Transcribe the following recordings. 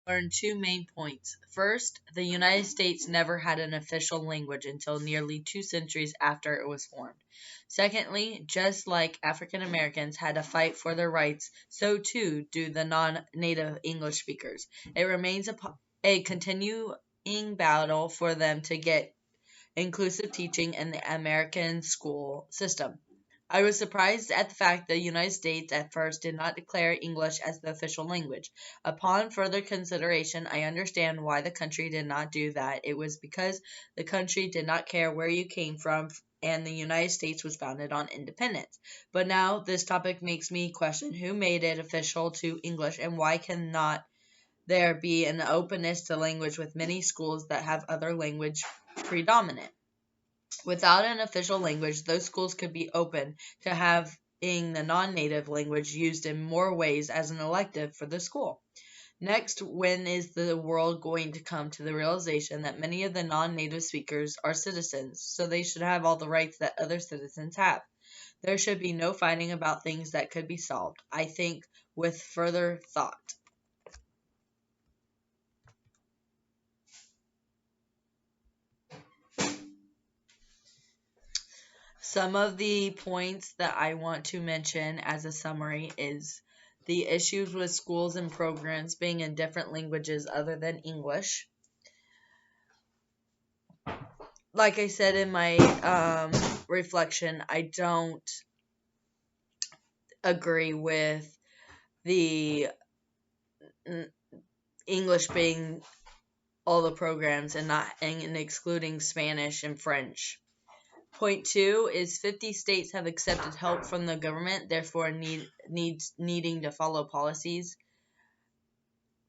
Learn two main points. First, the United States never had an official language until nearly 2 centuries after it was formed. Secondly, just like African Americans had to fight for their rights, so too do the non native English speakers. It remains a continuing battle for them to get inclusive teaching in the American school system. I was surprised at the fact that the United States at first did not declare English as the official language. Upon further consideration, I understand why the country did not do that. It was because the country did not care where you came from, and the United States was founded on independence. But now this topic makes me question who made it official to English, and why cannot there be an openness to language with many schools that have other language predominant. Without an official language, those schools could be open to having the non-native language used in more ways as an elective for the school. Next, when is the world going to come to the realization that many of the non-native speakers are citizens, so they should have all the rights that other citizens have? There should be no fighting about things that could be solved, I think, with further thought. Some of the points that I want to mention as a summary is the issues with schools and programs being in different languages other than English. Like I said in my reflection, I don't agree with the English being all the programs and excluding Spanish and French. Point two is 50 states have accepted help from the government, therefore needing to follow policies.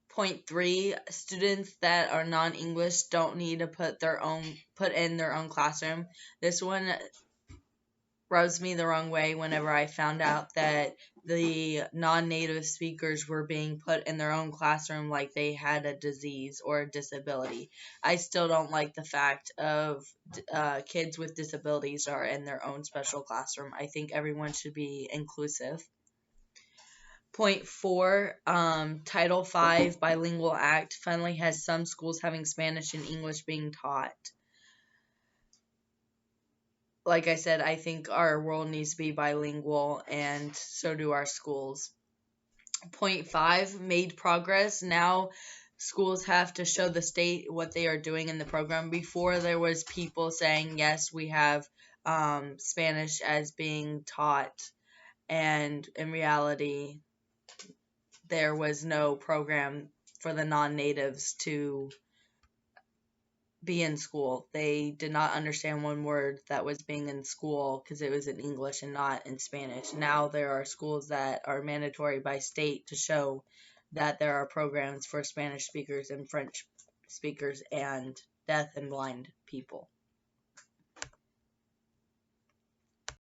Point three, students that are non-English don't need to put in their own classroom. This one rubs me the wrong way whenever I found out that the non-native speakers were being put in their own classroom like they had a disease or a disability. I still don't like the fact of kids with disabilities are in their own special classroom. I think everyone should be inclusive. Point four, Title V Bilingual Act finally has some schools having Spanish and English being taught. Like I said, I think our world needs to be bilingual, and so do our schools. Point five, made progress. Now schools have to show the state what they are doing in the program. Before, there was people saying, yes, we have Spanish as being taught, and in reality, there was no program for the non-natives to be in school. They did not understand one word that was being in school because it was in English and not in Spanish. Now there are schools that are mandatory by state to show that there are programs for Spanish speakers and French speakers and deaf and blind people.